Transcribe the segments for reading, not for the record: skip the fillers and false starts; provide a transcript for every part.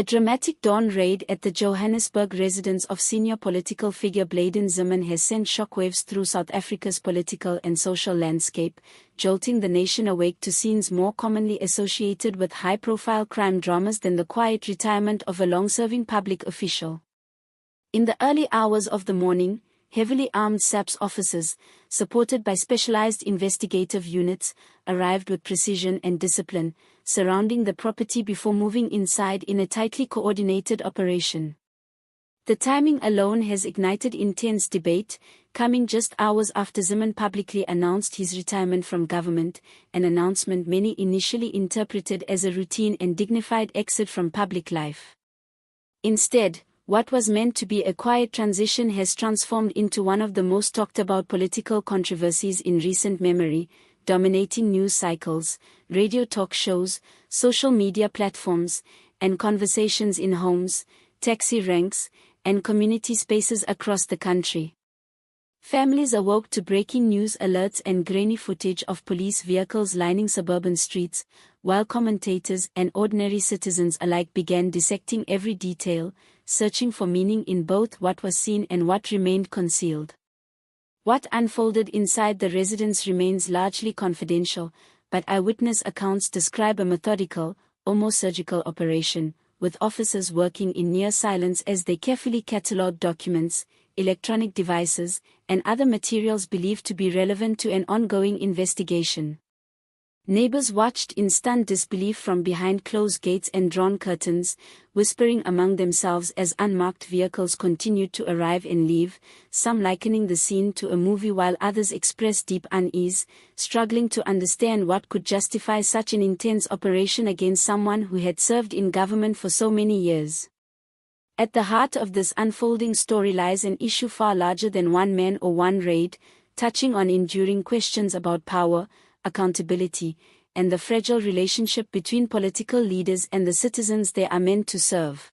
A dramatic dawn raid at the Johannesburg residence of senior political figure Blade Nzimande has sent shockwaves through South Africa's political and social landscape, jolting the nation awake to scenes more commonly associated with high-profile crime dramas than the quiet retirement of a long-serving public official. In the early hours of the morning, heavily armed SAPS officers, supported by specialized investigative units, arrived with precision and discipline, surrounding the property before moving inside in a tightly coordinated operation. The timing alone has ignited intense debate, coming just hours after Nzimande publicly announced his retirement from government, an announcement many initially interpreted as a routine and dignified exit from public life. Instead, what was meant to be a quiet transition has transformed into one of the most talked about political controversies in recent memory, dominating news cycles, radio talk shows, social media platforms, and conversations in homes, taxi ranks, and community spaces across the country. Families awoke to breaking news alerts and grainy footage of police vehicles lining suburban streets, while commentators and ordinary citizens alike began dissecting every detail, searching for meaning in both what was seen and what remained concealed. What unfolded inside the residence remains largely confidential, but eyewitness accounts describe a methodical, almost surgical operation, with officers working in near silence as they carefully catalogued documents, electronic devices, and other materials believed to be relevant to an ongoing investigation. Neighbors watched in stunned disbelief from behind closed gates and drawn curtains, whispering among themselves as unmarked vehicles continued to arrive and leave, some likening the scene to a movie while others expressed deep unease, struggling to understand what could justify such an intense operation against someone who had served in government for so many years. At the heart of this unfolding story lies an issue far larger than one man or one raid, touching on enduring questions about power, accountability, and the fragile relationship between political leaders and the citizens they are meant to serve.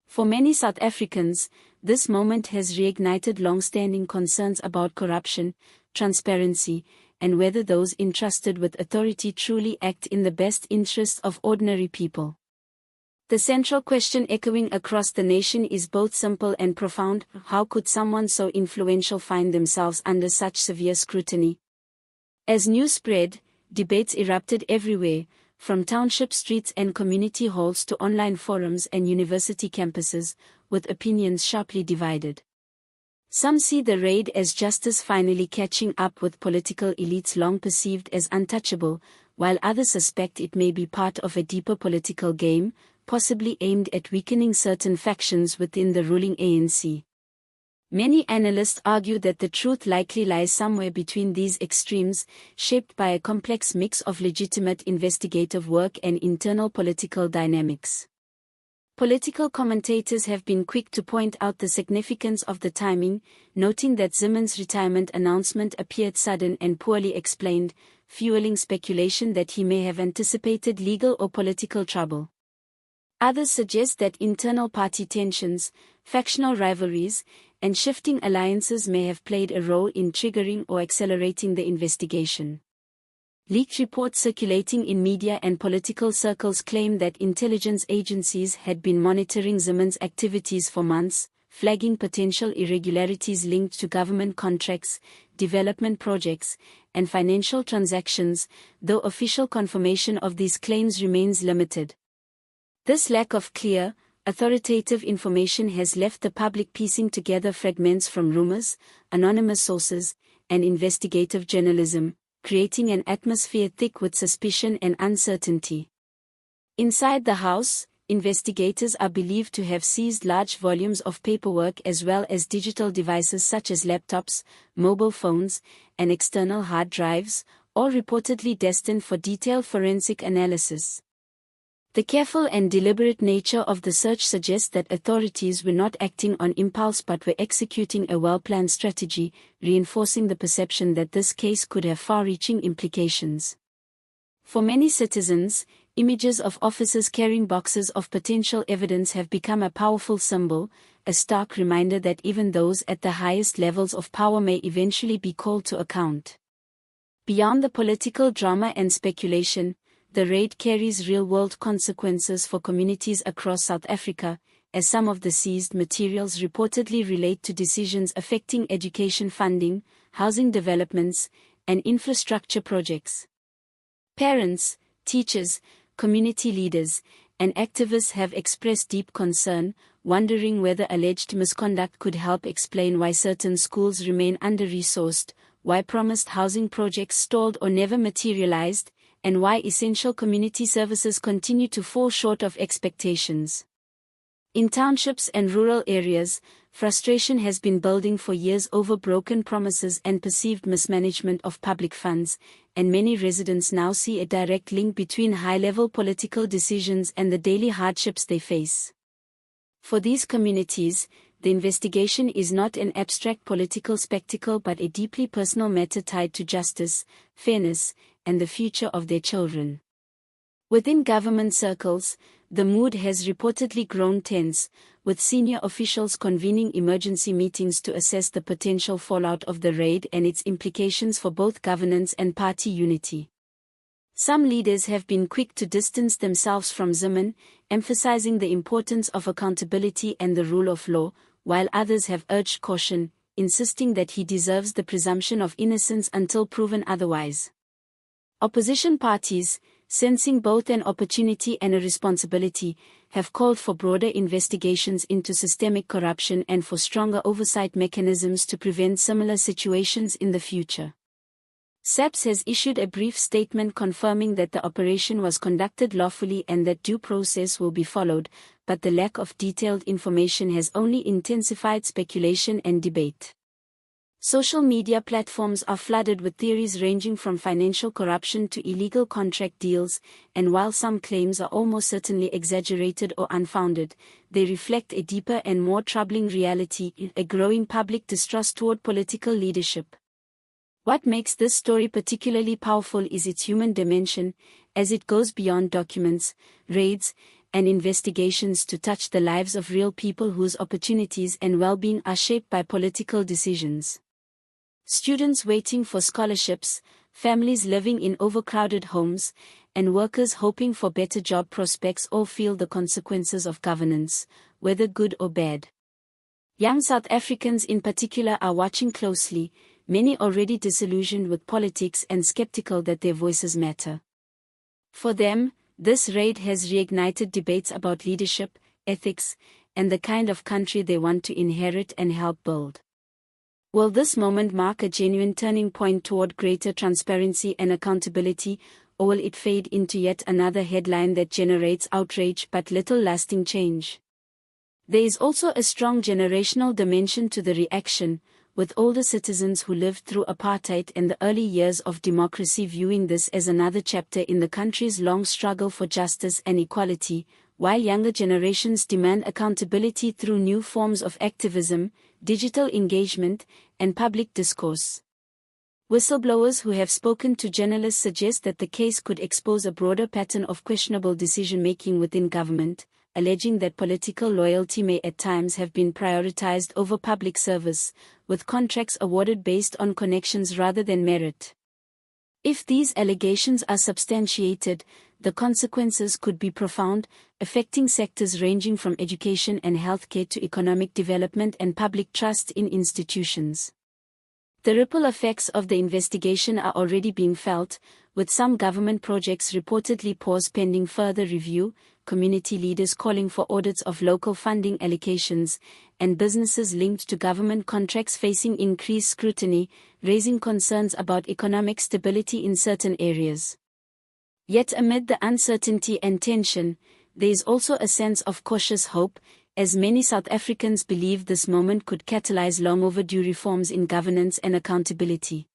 For many South Africans, this moment has reignited long-standing concerns about corruption, transparency, and whether those entrusted with authority truly act in the best interests of ordinary people. The central question echoing across the nation is both simple and profound: how could someone so influential find themselves under such severe scrutiny? As news spread, debates erupted everywhere, from township streets and community halls to online forums and university campuses, with opinions sharply divided. Some see the raid as justice finally catching up with political elites long perceived as untouchable, while others suspect it may be part of a deeper political game, possibly aimed at weakening certain factions within the ruling ANC. Many analysts argue that the truth likely lies somewhere between these extremes, shaped by a complex mix of legitimate investigative work and internal political dynamics. Political commentators have been quick to point out the significance of the timing, noting that Nzimande's retirement announcement appeared sudden and poorly explained, fueling speculation that he may have anticipated legal or political trouble. Others suggest that internal party tensions, factional rivalries, and shifting alliances may have played a role in triggering or accelerating the investigation. Leaked reports circulating in media and political circles claim that intelligence agencies had been monitoring Nzimande's activities for months, flagging potential irregularities linked to government contracts, development projects, and financial transactions, though official confirmation of these claims remains limited. This lack of clear, authoritative information has left the public piecing together fragments from rumors, anonymous sources, and investigative journalism, creating an atmosphere thick with suspicion and uncertainty. Inside the house, investigators are believed to have seized large volumes of paperwork as well as digital devices such as laptops, mobile phones, and external hard drives, all reportedly destined for detailed forensic analysis. The careful and deliberate nature of the search suggests that authorities were not acting on impulse but were executing a well-planned strategy, reinforcing the perception that this case could have far-reaching implications. For many citizens, images of officers carrying boxes of potential evidence have become a powerful symbol, a stark reminder that even those at the highest levels of power may eventually be called to account. Beyond the political drama and speculation, the raid carries real-world consequences for communities across South Africa, as some of the seized materials reportedly relate to decisions affecting education funding, housing developments, and infrastructure projects. Parents, teachers, community leaders, and activists have expressed deep concern, wondering whether alleged misconduct could help explain why certain schools remain under-resourced, why promised housing projects stalled or never materialized, and why essential community services continue to fall short of expectations. In townships and rural areas, frustration has been building for years over broken promises and perceived mismanagement of public funds, and many residents now see a direct link between high-level political decisions and the daily hardships they face. For these communities, the investigation is not an abstract political spectacle but a deeply personal matter tied to justice, fairness, and the future of their children. Within government circles, the mood has reportedly grown tense, with senior officials convening emergency meetings to assess the potential fallout of the raid and its implications for both governance and party unity. Some leaders have been quick to distance themselves from Nzimande, emphasizing the importance of accountability and the rule of law, while others have urged caution, insisting that he deserves the presumption of innocence until proven otherwise. Opposition parties, sensing both an opportunity and a responsibility, have called for broader investigations into systemic corruption and for stronger oversight mechanisms to prevent similar situations in the future. SAPS has issued a brief statement confirming that the operation was conducted lawfully and that due process will be followed, but the lack of detailed information has only intensified speculation and debate. Social media platforms are flooded with theories ranging from financial corruption to illegal contract deals, and while some claims are almost certainly exaggerated or unfounded, they reflect a deeper and more troubling reality: a growing public distrust toward political leadership. What makes this story particularly powerful is its human dimension, as it goes beyond documents, raids, and investigations to touch the lives of real people whose opportunities and well-being are shaped by political decisions. Students waiting for scholarships, families living in overcrowded homes, and workers hoping for better job prospects all feel the consequences of governance, whether good or bad. Young South Africans in particular are watching closely, many already disillusioned with politics and skeptical that their voices matter. For them, this raid has reignited debates about leadership, ethics, and the kind of country they want to inherit and help build. Will this moment mark a genuine turning point toward greater transparency and accountability, or will it fade into yet another headline that generates outrage but little lasting change? There is also a strong generational dimension to the reaction, with older citizens who lived through apartheid and the early years of democracy viewing this as another chapter in the country's long struggle for justice and equality, while younger generations demand accountability through new forms of activism, digital engagement, and public discourse. Whistleblowers who have spoken to journalists suggest that the case could expose a broader pattern of questionable decision-making within government, alleging that political loyalty may at times have been prioritized over public service, with contracts awarded based on connections rather than merit. If these allegations are substantiated, the consequences could be profound, affecting sectors ranging from education and healthcare to economic development and public trust in institutions. The ripple effects of the investigation are already being felt, with some government projects reportedly paused pending further review, community leaders calling for audits of local funding allocations, and businesses linked to government contracts facing increased scrutiny, raising concerns about economic stability in certain areas. Yet amid the uncertainty and tension, there is also a sense of cautious hope, as many South Africans believe this moment could catalyze long overdue reforms in governance and accountability.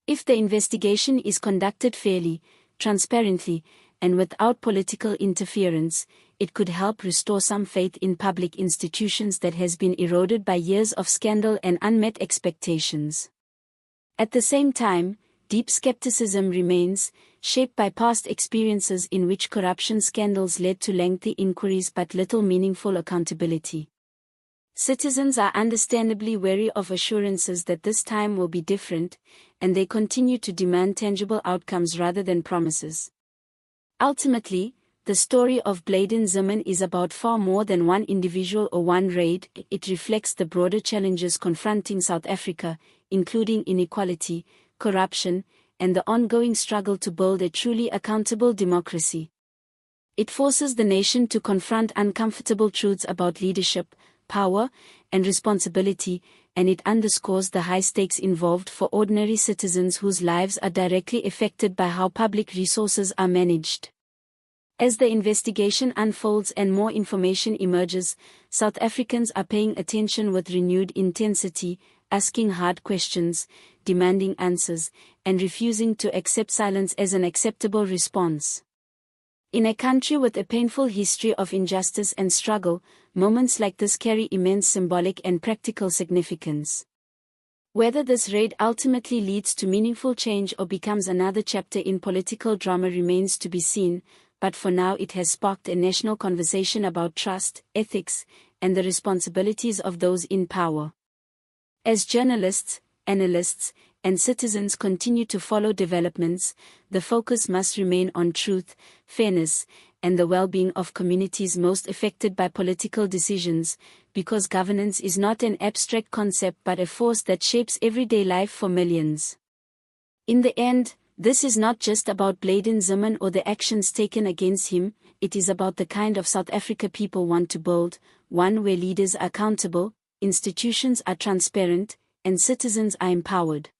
If the investigation is conducted fairly, transparently, and without political interference, it could help restore some faith in public institutions that has been eroded by years of scandal and unmet expectations. At the same time, deep skepticism remains, shaped by past experiences in which corruption scandals led to lengthy inquiries but little meaningful accountability. Citizens are understandably wary of assurances that this time will be different, and they continue to demand tangible outcomes rather than promises. Ultimately, the story of Blade Nzimande is about far more than one individual or one raid. It reflects the broader challenges confronting South Africa, including inequality, corruption, and the ongoing struggle to build a truly accountable democracy. It forces the nation to confront uncomfortable truths about leadership, power, and responsibility, and it underscores the high stakes involved for ordinary citizens whose lives are directly affected by how public resources are managed. As the investigation unfolds and more information emerges, South Africans are paying attention with renewed intensity, asking hard questions, demanding answers, and refusing to accept silence as an acceptable response. In a country with a painful history of injustice and struggle, moments like this carry immense symbolic and practical significance. Whether this raid ultimately leads to meaningful change or becomes another chapter in political drama remains to be seen, but for now it has sparked a national conversation about trust, ethics, and the responsibilities of those in power. As journalists, analysts, and citizens continue to follow developments, the focus must remain on truth, fairness, and the well-being of communities most affected by political decisions, because governance is not an abstract concept but a force that shapes everyday life for millions. In the end, this is not just about Blade Nzimande or the actions taken against him, it is about the kind of South Africa people want to build, one where leaders are accountable, institutions are transparent, and citizens are empowered.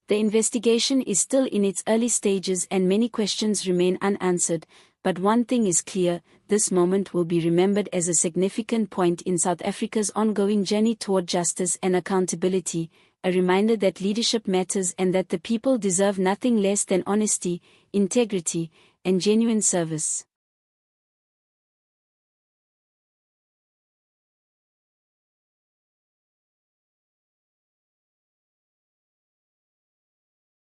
The investigation is still in its early stages and many questions remain unanswered, but one thing is clear, this moment will be remembered as a significant point in South Africa's ongoing journey toward justice and accountability, a reminder that leadership matters and that the people deserve nothing less than honesty, integrity, and genuine service.